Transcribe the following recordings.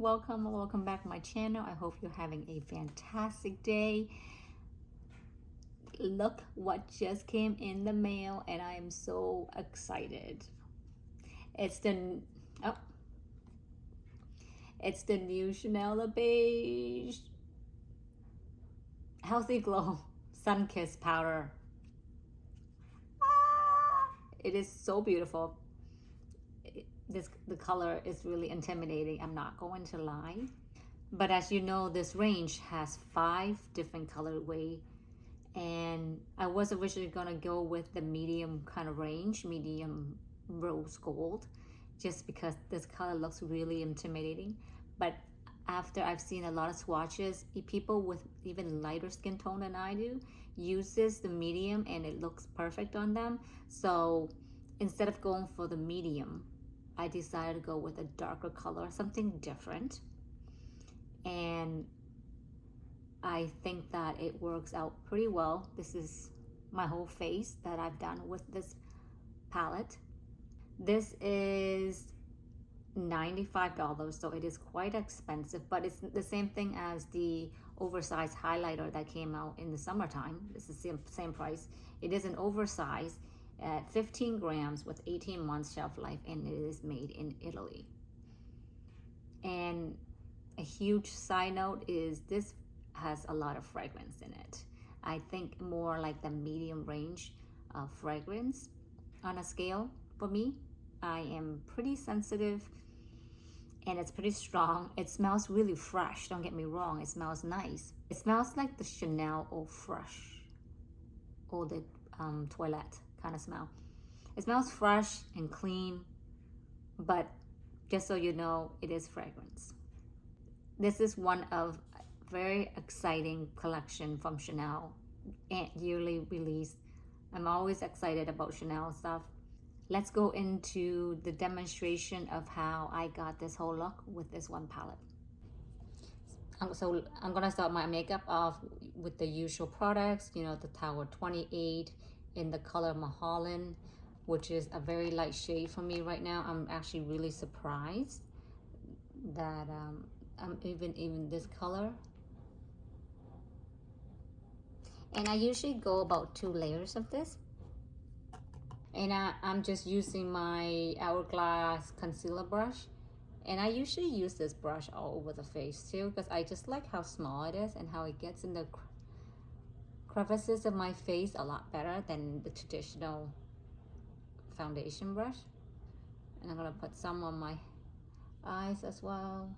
welcome back to my channel. I hope you're having a fantastic day. Look what just came in the mail and I am so excited. It's the new Chanel Beige Healthy Glow Sun Kiss Powder. It is so beautiful. The color is really intimidating, I'm not going to lie. But as you know, this range has 5 different colorway, and I was originally gonna go with the medium kind of range, medium rose gold, just because this color looks really intimidating. But after I've seen a lot of swatches, people with even lighter skin tone than I do uses the medium and it looks perfect on them. So instead of going for the medium, I decided to go with a darker color, something different. And I think that it works out pretty well. This is my whole face that I've done with this palette. This is $95, so it is quite expensive, but it's the same thing as the oversized highlighter that came out in the summertime. It's the same price. It is an oversized at 15 grams with 18 months shelf life, and it is made in Italy. And a huge side note is this has a lot of fragrance in it. I think more like the medium range of fragrance on a scale for me. I am pretty sensitive and it's pretty strong. It smells really fresh, don't get me wrong, it smells nice. It smells like the Chanel Eau Fresh or the toilette kind of smell. It smells fresh and clean, but just so you know, it is fragrance. This is one of very exciting collection from Chanel, yearly release. I'm always excited about Chanel stuff. Let's go into the demonstration of how I got this whole look with this one palette. So I'm gonna start my makeup off with the usual products, you know, the Tower 28 in the color Mulholland, which is a very light shade for me right now. I'm actually really surprised that I'm even this color. And I usually go about 2 layers of this. And I'm just using my Hourglass concealer brush. And I usually use this brush all over the face too, because I just like how small it is and how it gets in the crevices of my face a lot better than the traditional foundation brush. And I'm gonna put some on my eyes as well.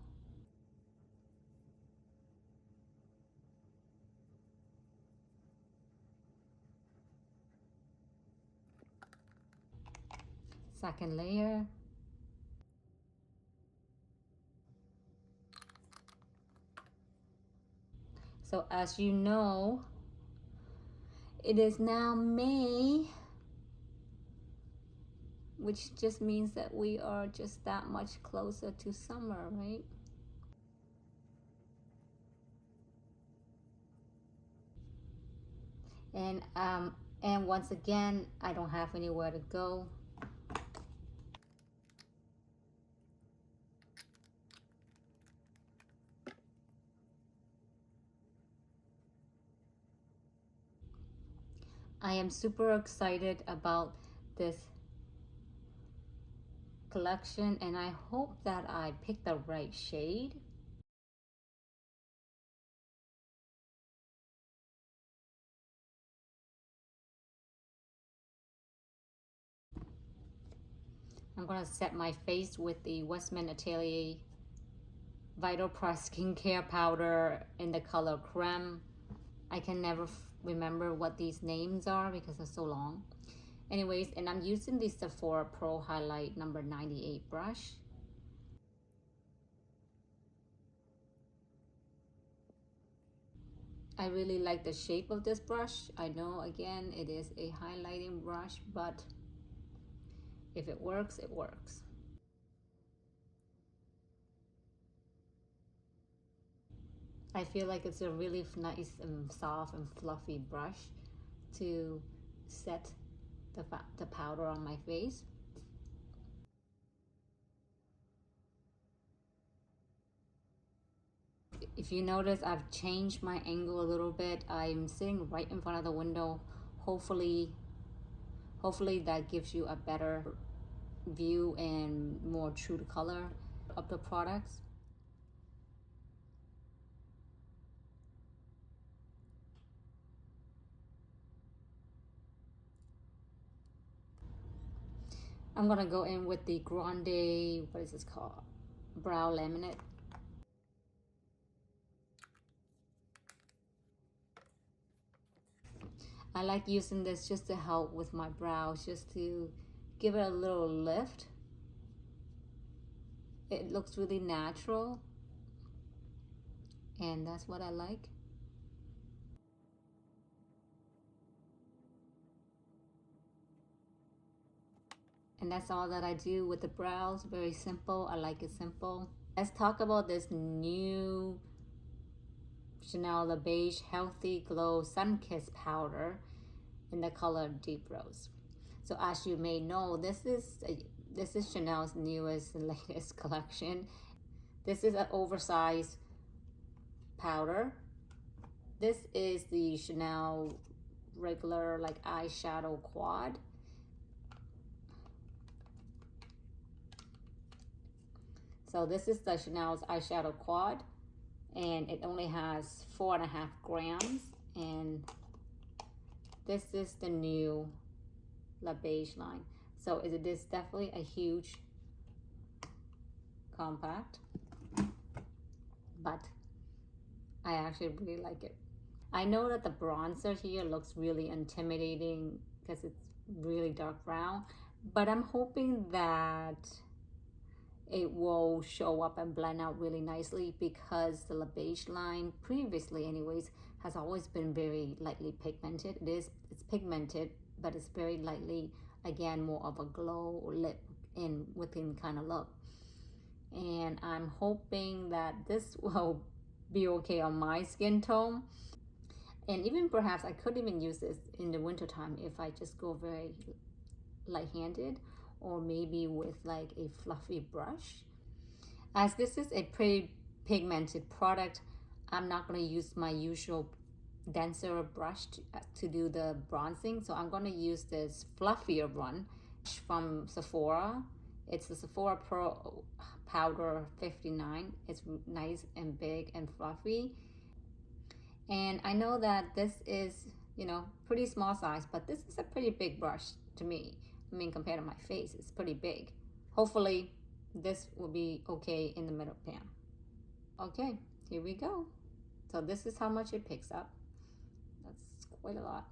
Second layer. So as you know, it is now May, which just means that we are just that much closer to summer, right? And once again, I don't have anywhere to go. I am super excited about this collection, and I hope that I picked the right shade. I'm gonna set my face with the Westman Atelier Vital Press Skincare Powder in the color Creme. I can never remember what these names are because they're so long. Anyways, and I'm using the Sephora Pro Highlight number 98 brush. I really like the shape of this brush. I know, again, it is a highlighting brush, but if it works, it works. I feel like it's a really nice and soft and fluffy brush to set the powder on my face. If you notice, I've changed my angle a little bit. I'm sitting right in front of the window. Hopefully that gives you a better view and more true to color of the products. I'm gonna go in with the Grande, what is this called? Brow Laminate. I like using this just to help with my brows, just to give it a little lift. It looks really natural, and that's what I like. And that's all that I do with the brows. Very simple. I like it simple. Let's talk about this new Chanel the Beige Healthy Glow Sun Kiss Powder in the color Deep Rose. So as you may know, this is Chanel's newest and latest collection. This is an oversized powder. This is the Chanel regular like eyeshadow quad. So this is the Chanel's eyeshadow quad, and it only has 4.5 grams. And this is the new La Beige line. So it is definitely a huge compact, but I actually really like it. I know that the bronzer here looks really intimidating because it's really dark brown, but I'm hoping that it will show up and blend out really nicely, because the La Beige line previously anyways has always been very lightly pigmented. It's pigmented, but it's very lightly, again, more of a glow lip in within kind of look. And I'm hoping that this will be okay on my skin tone. And even perhaps I could even use this in the wintertime if I just go very light-handed, or maybe with like a fluffy brush. As this is a pretty pigmented product, I'm not going to use my usual denser brush to do the bronzing. So I'm going to use this fluffier one from Sephora. It's the Sephora Pro Powder 59. It's nice and big and fluffy. And I know that this is, you know, pretty small size, but this is a pretty big brush to me. I mean, compared to my face, it's pretty big. Hopefully this will be okay in the middle pan. Okay, here we go. So this is how much it picks up. That's quite a lot.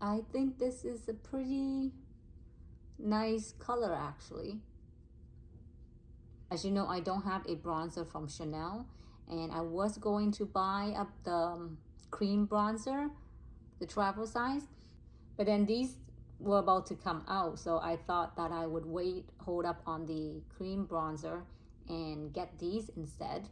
I think this is a pretty nice color actually. As you know, I don't have a bronzer from Chanel, and I was going to buy up the cream bronzer, the travel size, but then these were about to come out, so I thought that I would hold up on the cream bronzer and get these instead.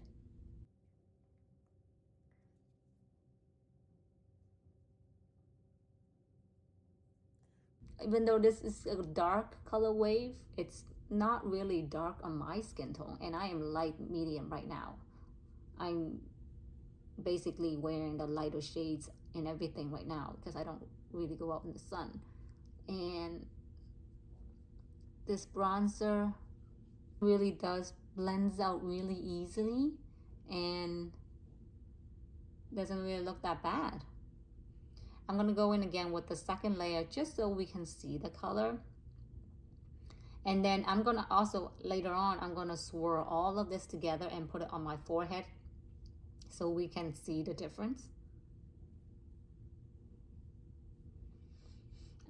Even though this is a dark color wave, it's not really dark on my skin tone, and I am light medium right now. I'm basically wearing the lighter shades and everything right now because I don't really go out in the sun. And this bronzer really does blends out really easily and doesn't really look that bad. I'm gonna go in again with the second layer just so we can see the color. And then I'm gonna also, later on, I'm gonna swirl all of this together and put it on my forehead so we can see the difference.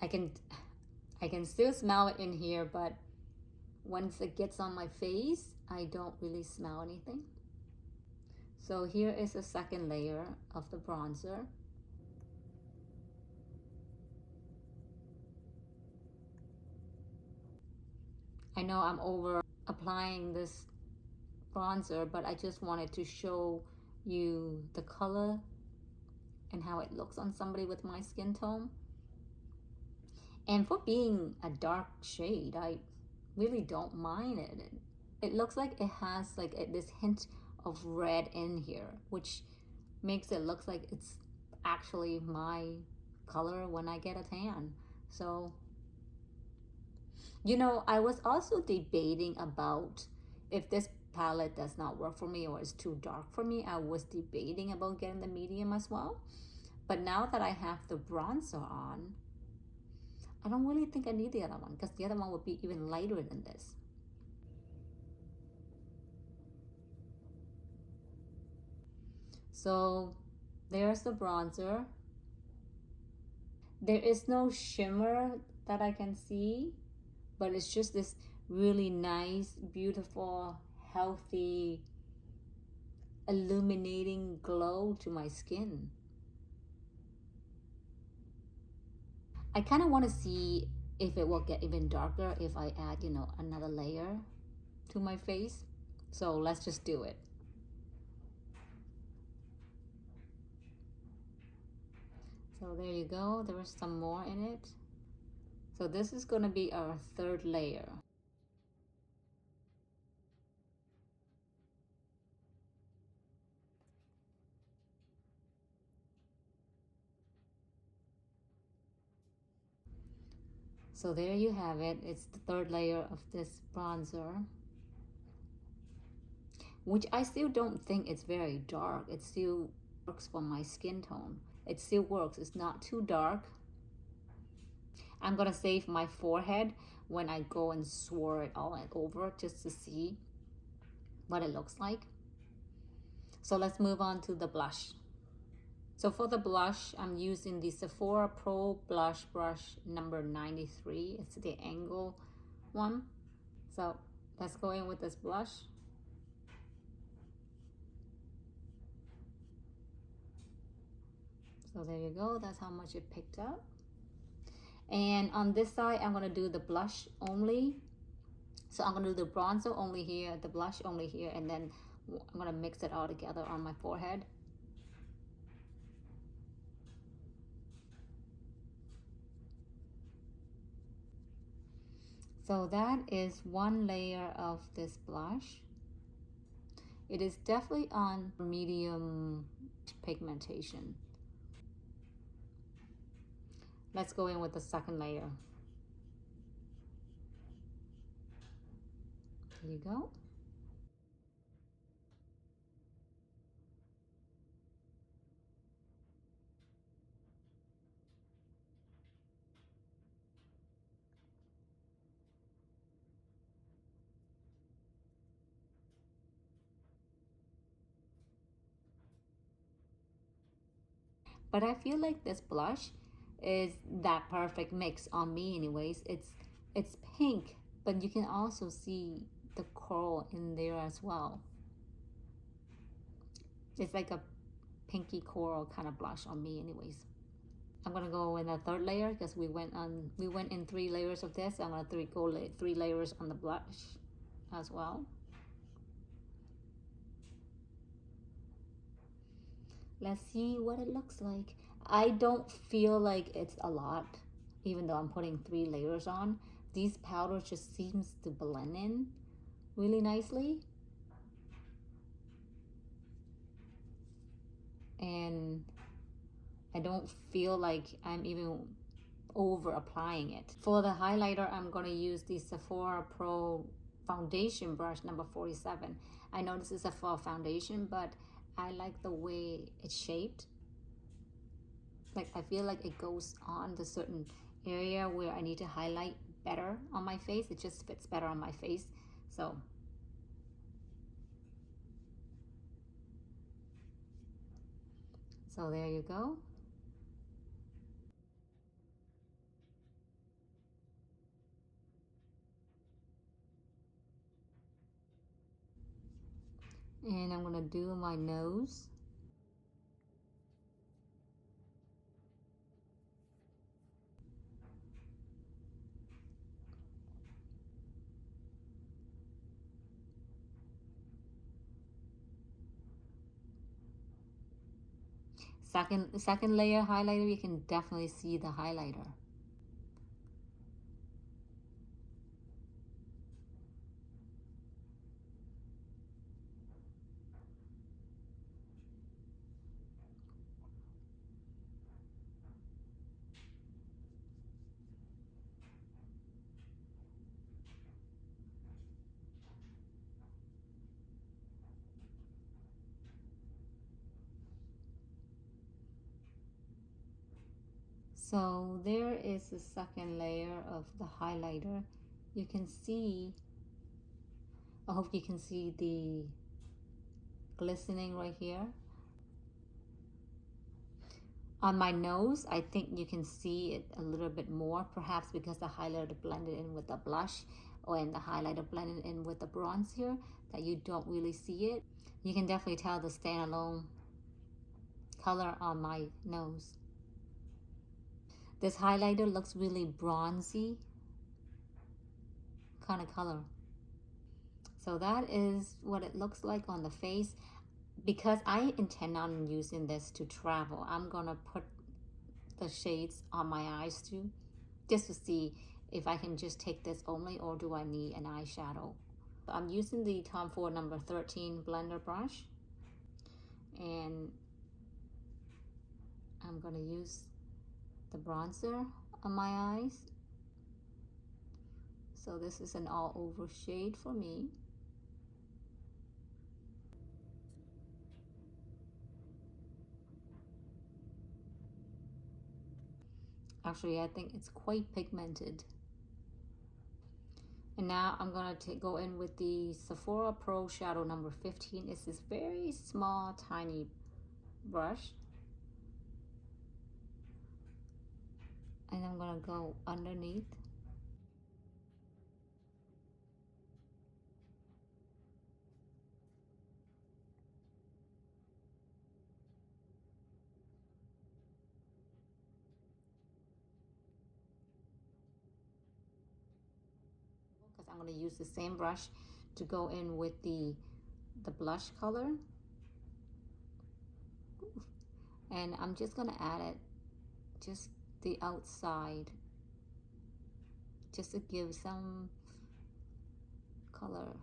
I can still smell it in here, but once it gets on my face, I don't really smell anything. So here is the second layer of the bronzer. I know I'm over applying this bronzer, but I just wanted to show you the color and how it looks on somebody with my skin tone. And for being a dark shade, I really don't mind it. It looks like it has like this hint of red in here, which makes it look like it's actually my color when I get a tan. So, you know, I was also debating about if this palette does not work for me or is too dark for me. I was debating about getting the medium as well. But now that I have the bronzer on, I don't really think I need the other one because the other one would be even lighter than this. So there's the bronzer. There is no shimmer that I can see, but it's just this really nice, beautiful, healthy, illuminating glow to my skin. I kind of want to see if it will get even darker if I add, you know, another layer to my face. So let's just do it. So there you go. There is some more in it. So this is going to be our third layer. So there you have it. It's the third layer of this bronzer, which I still don't think it's very dark. It still works for my skin tone. It still works. It's not too dark. I'm gonna save my forehead when I go and swirl it all over just to see what it looks like. So let's move on to the blush. So for the blush, I'm using the Sephora Pro Blush Brush number 93. It's the angle one. So let's go in with this blush. So there you go. That's how much it picked up. And on this side, I'm going to do the blush only. So I'm going to do the bronzer only here, the blush only here, and then I'm going to mix it all together on my forehead. So that is one layer of this blush. It is definitely on medium pigmentation. Let's go in with the second layer. There you go. But I feel like this blush is that perfect mix on me anyways. It's pink, but you can also see the coral in there as well. It's like a pinky coral kind of blush on me anyways. I'm gonna go in a third layer because we went in 3 layers of this. I'm gonna go 3 layers on the blush as well. Let's see what it looks like. I don't feel like it's a lot, even though I'm putting 3 layers on. These powders just seems to blend in really nicely. And I don't feel like I'm even over applying it. For the highlighter, I'm going to use the Sephora Pro foundation brush number 47. I know this is a fall foundation, but I like the way it's shaped. Like I feel like it goes on the certain area where I need to highlight better on my face. It just fits better on my face. So there you go. And I'm gonna do my nose. Second layer highlighter, you can definitely see the highlighter. So there is the second layer of the highlighter. You can see, I hope you can see the glistening right here. On my nose, I think you can see it a little bit more, perhaps because the highlighter blended in with the blush, or and the highlighter blended in with the bronze here, that you don't really see it. You can definitely tell the standalone color on my nose. This highlighter looks really bronzy kind of color. So that is what it looks like on the face. Because I intend on using this to travel, I'm gonna put the shades on my eyes too, just to see if I can just take this only, or do I need an eyeshadow. I'm using the Tom Ford number 13 blender brush, and I'm gonna use the bronzer on my eyes. So this is an all over shade for me. Actually, I think it's quite pigmented. And now I'm gonna go in with the Sephora Pro Shadow number 15. It's this very small, tiny brush. And I'm gonna go underneath. Because I'm gonna use the same brush to go in with the blush color. And I'm just gonna add it just the outside, just to give some color.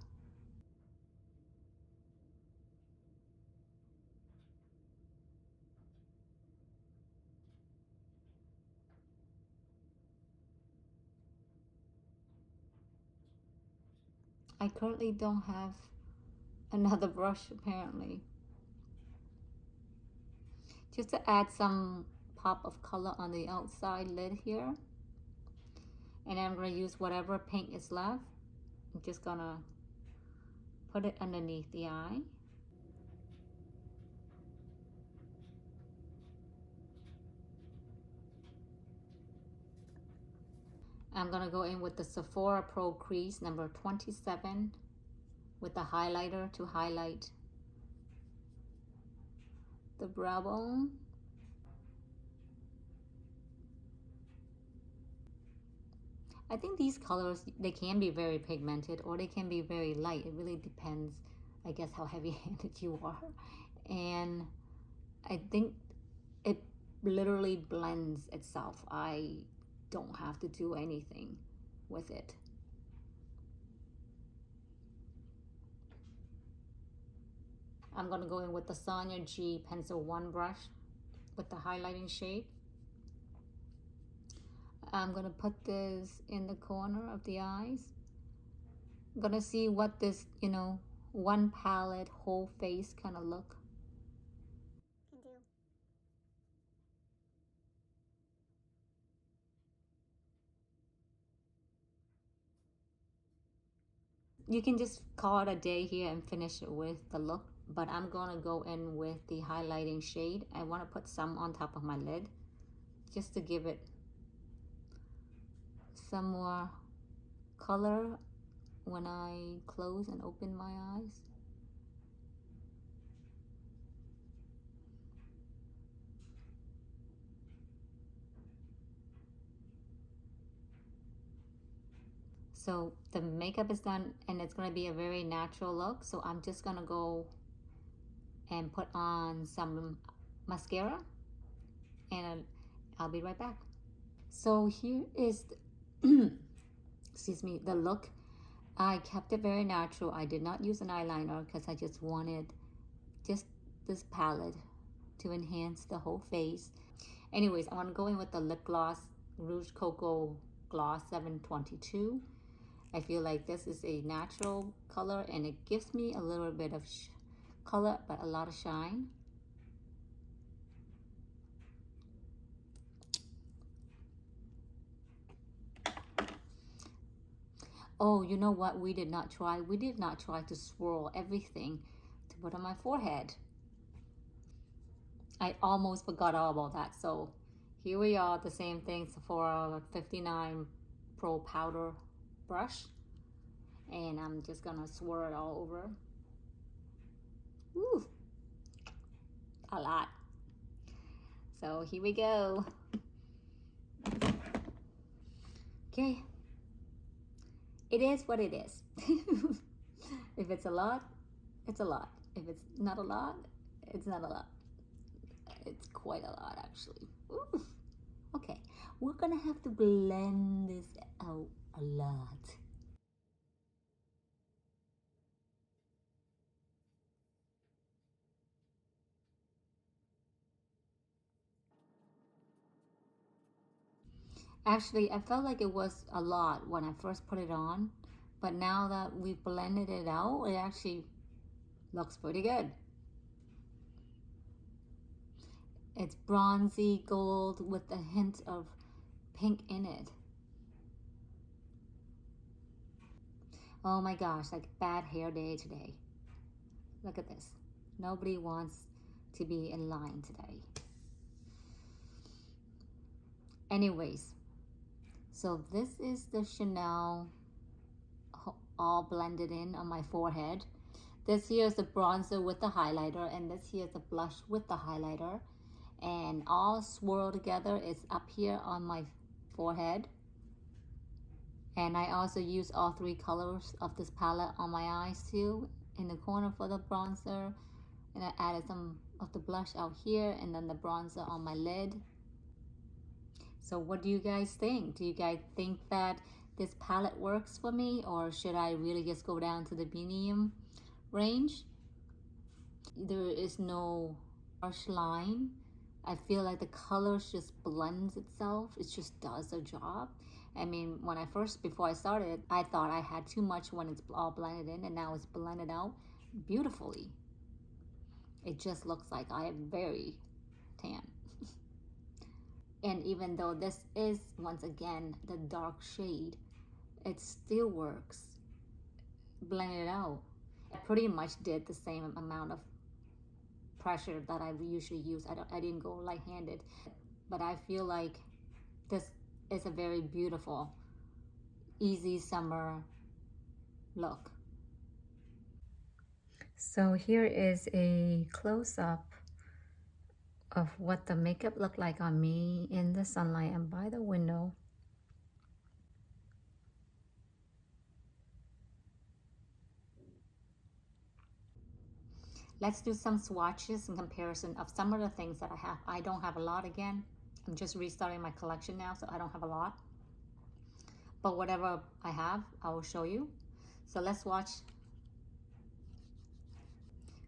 I currently don't have another brush apparently. Just to add some pop of color on the outside lid here. And I'm going to use whatever paint is left. I'm just going to put it underneath the eye. I'm going to go in with the Sephora Pro Crease number 27 with the highlighter to highlight the brow bone. I think these colors, they can be very pigmented or they can be very light. It really depends, I guess, how heavy-handed you are. And I think it literally blends itself. I don't have to do anything with it. I'm going to go in with the Sonia G Pencil 1 brush with the highlighting shade. I'm going to put this in the corner of the eyes. I'm going to see what this, one palette, whole face kind of look can do. You can just call it a day here and finish it with the look, but I'm going to go in with the highlighting shade. I want to put some on top of my lid just to give it some more color when I close and open my eyes. So the makeup is done and it's going to be a very natural look. So I'm just going to go and put on some mascara. and I'll be right back. So here is the, excuse me, the look. I kept it very natural. I did not use an eyeliner because I just wanted just this palette to enhance the whole face. Anyways, I want to go in with the lip gloss, Rouge Coco Gloss 722. I feel like this is a natural color and it gives me a little bit of color but a lot of shine. Oh, you know what we did not try? We did not try to swirl everything to put on my forehead. I almost forgot all about that. So here we are, the same thing for a 59 Pro powder brush. And I'm just gonna swirl it all over. Ooh, a lot. So here we go. Okay, it is what it is. If it's a lot, it's a lot. If it's not a lot, it's not a lot. It's quite a lot, actually. Ooh. Okay, we're gonna have to blend this out a lot. Actually, I felt like it was a lot when I first put it on, but now that we've blended it out, it actually looks pretty good. It's bronzy gold with a hint of pink in it. Oh my gosh, like bad hair day today. Look at this. Nobody wants to be in line today. Anyways, so this is the Chanel all blended in on my forehead. This here is the bronzer with the highlighter, and this here is the blush with the highlighter. And all swirled together is up here on my forehead. And I also use all three colors of this palette on my eyes too. In the corner for the bronzer, and I added some of the blush out here, and then the bronzer on my lid. So what do you guys think? Do you guys think that this palette works for me, or should I really just go down to the medium range? There is no harsh line. I feel like the colors just blends itself. It just does the job. I mean, when I first, before I started, I thought I had too much when it's all blended in, and now it's blended out beautifully. It just looks like I am very tan. And even though this is, once again, the dark shade, it still works. Blend it out. I pretty much did the same amount of pressure that I usually use. I didn't go light-handed, but I feel like this is a very beautiful, easy summer look. So here is a close-up of what the makeup looked like on me in the sunlight and by the window. Let's do some swatches and comparison of some of the things that I have. I don't have a lot again. I'm just restarting my collection now, so I don't have a lot. But whatever I have, I will show you. So let's watch.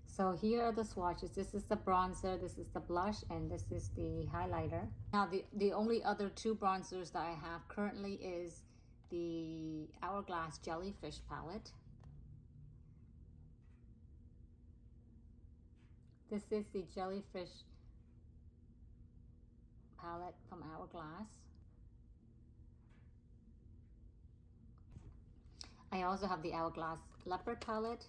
So here are the swatches. This is the bronzer, this is the blush, and this is the highlighter. Now the only other two bronzers that I have currently is the Hourglass Jellyfish palette. This is the Jellyfish palette from Hourglass. I also have the Hourglass Leopard palette.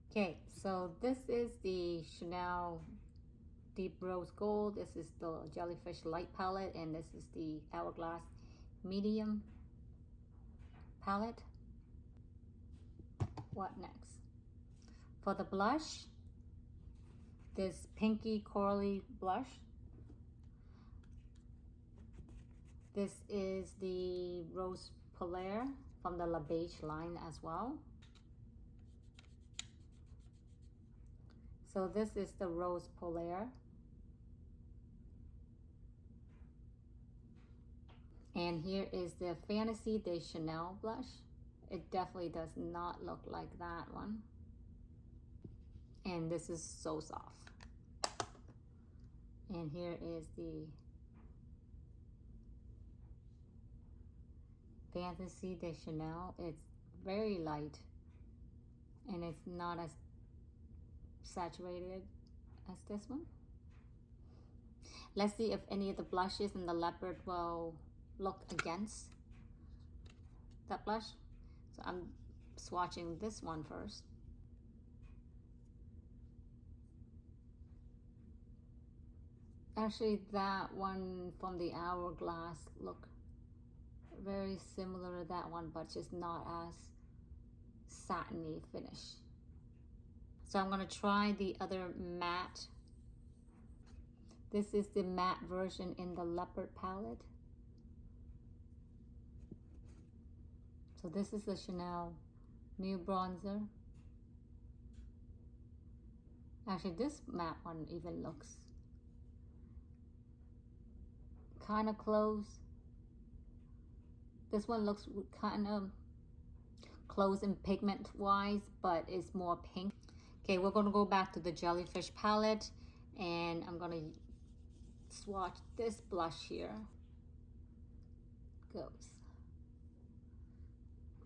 Okay, so this is the Chanel Deep Rose Gold. This is the Jellyfish Light palette, and this is the Hourglass Medium palette. What next? For the blush, this pinky corally blush. This is the Rose Polaire from the Beige line as well. So this is the Rose Polaire. And here is the Fantasy de Chanel blush. It definitely does not look like that one. And this is so soft. And here is the Fantasy de Chanel. It's very light and it's not as saturated as this one. Let's see if any of the blushes in the leopard will look against that blush. So I'm swatching this one first. Actually, that one from the Hourglass look very similar to that one, but just not as satiny finish. So I'm gonna try the other matte. This is the matte version in the leopard palette. So this is the Chanel new bronzer. Actually, this matte one even looks kind of close. This one looks kind of close in pigment wise, but it's more pink. Okay, we're gonna go back to the Jellyfish palette and I'm gonna swatch this blush here. Goes.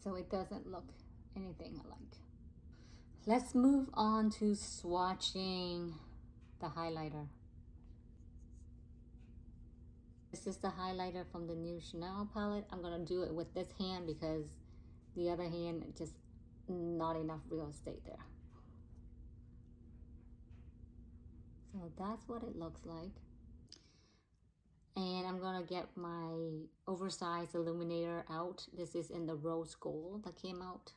So it doesn't look anything alike. Let's move on to swatching the highlighter. This is the highlighter from the new Chanel palette. I'm gonna do it with this hand because the other hand just not enough real estate there. So that's what it looks like. And I'm gonna get my oversized illuminator out. This is in the rose gold that came out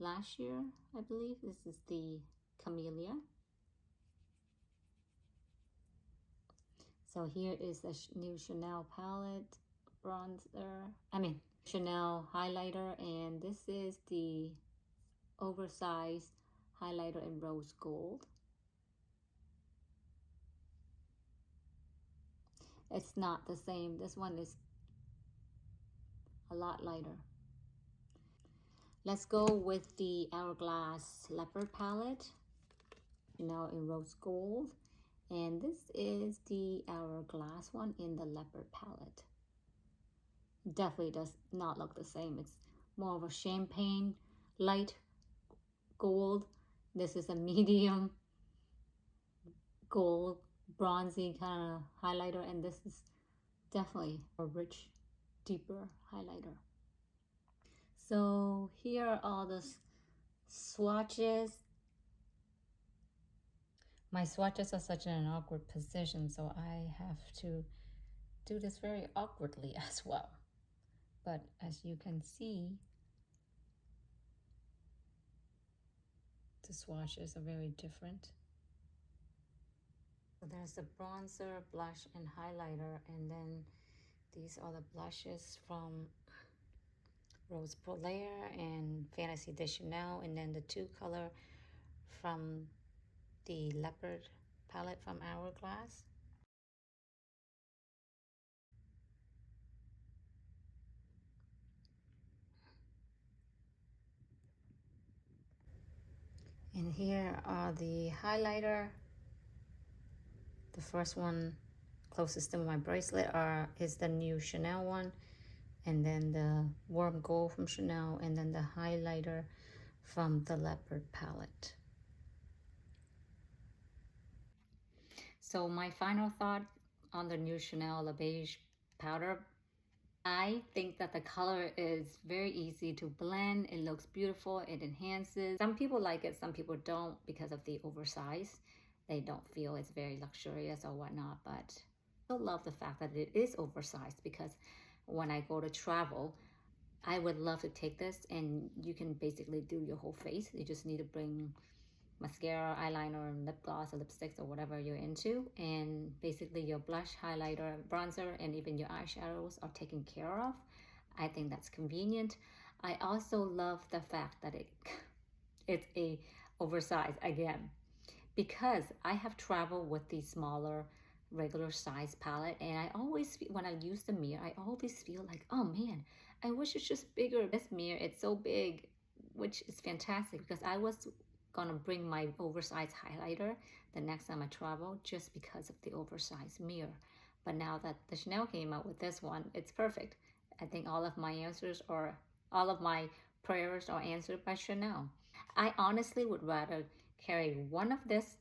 last year, I believe. This is the Camellia. So here is the new Chanel palette bronzer. Chanel highlighter, and this is the oversized highlighter in rose gold. It's not the same. This one is a lot lighter. Let's go with the Hourglass Leopard palette, now in rose gold. And this is the Hourglass one in the leopard palette. Definitely does not look the same. It's more of a champagne light gold. This is a medium gold, bronzy kind of highlighter, and this is definitely a rich, deeper highlighter. So here are all the swatches. My swatches are such in an awkward position, so I have to do this very awkwardly as well. But as you can see, the swatches are very different. So there's the bronzer, blush, and highlighter, and then these are the blushes from Rose Polaire and Fantasy de Chanel, and then the two color from the leopard palette from Hourglass. And here are the highlighter. The first one closest to my bracelet is the new Chanel one, and then the warm gold from Chanel, and then the highlighter from the leopard palette. So my final thought on the new Chanel Le Beige powder. I think that the color is very easy to blend. It looks beautiful. It enhances. Some people like it, some people don't because of the oversize. They don't feel it's very luxurious or whatnot, but I love the fact that it is oversized because when I go to travel, I would love to take this and you can basically do your whole face. You just need to bring mascara, eyeliner, and lip gloss or lipsticks or whatever you're into, and basically your blush, highlighter, bronzer, and even your eyeshadows are taken care of. I think that's convenient. I also love the fact that it's a oversized again, because I have traveled with the smaller regular size palette, and I always when I use the mirror, I always feel like, oh man, I wish it's just bigger. This mirror, it's so big, which is fantastic, because I was gonna bring my oversized highlighter the next time I travel just because of the oversized mirror. But now that the Chanel came out with this one, it's perfect. I think all of my answers, or all of my prayers, are answered by Chanel. I honestly would rather carry one of this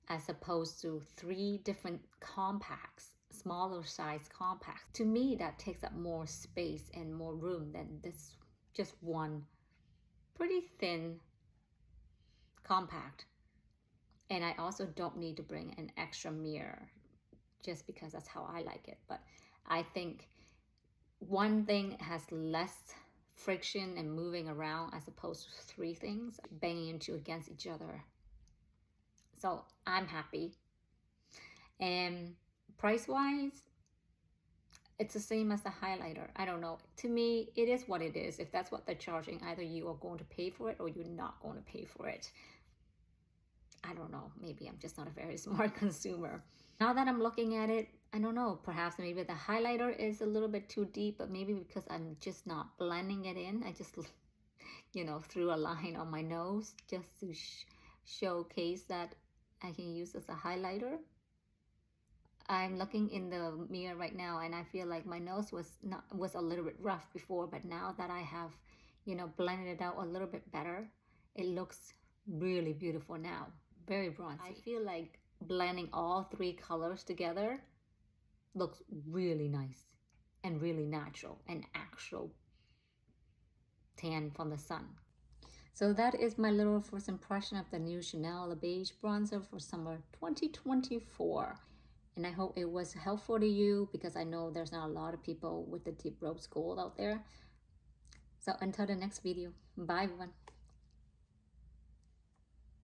as opposed to 3 different compacts, smaller size compacts. To me, that takes up more space and more room than this just one pretty thin compact. And I also don't need to bring an extra mirror just because that's how I like it. But I think one thing has less friction and moving around as opposed to 3 things banging into against each other. So I'm happy. And price-wise, it's the same as the highlighter. I don't know. To me, it is what it is. If that's what they're charging, either you are going to pay for it or you're not going to pay for it. I don't know. Maybe I'm just not a very smart consumer. Now that I'm looking at it, I don't know. Perhaps maybe the highlighter is a little bit too deep, but maybe because I'm just not blending it in. I just, threw a line on my nose just to showcase that I can use as a highlighter. I'm looking in the mirror right now, and I feel like my nose was a little bit rough before, but now that I have, blended it out a little bit better, it looks really beautiful now. Very bronzy. I feel like blending all 3 colors together looks really nice and really natural, and actual tan from the sun. So that is my little first impression of the new Chanel Beige Bronzer for summer 2024. And I hope it was helpful to you, because I know there's not a lot of people with the deep rose gold out there. So until the next video, bye everyone.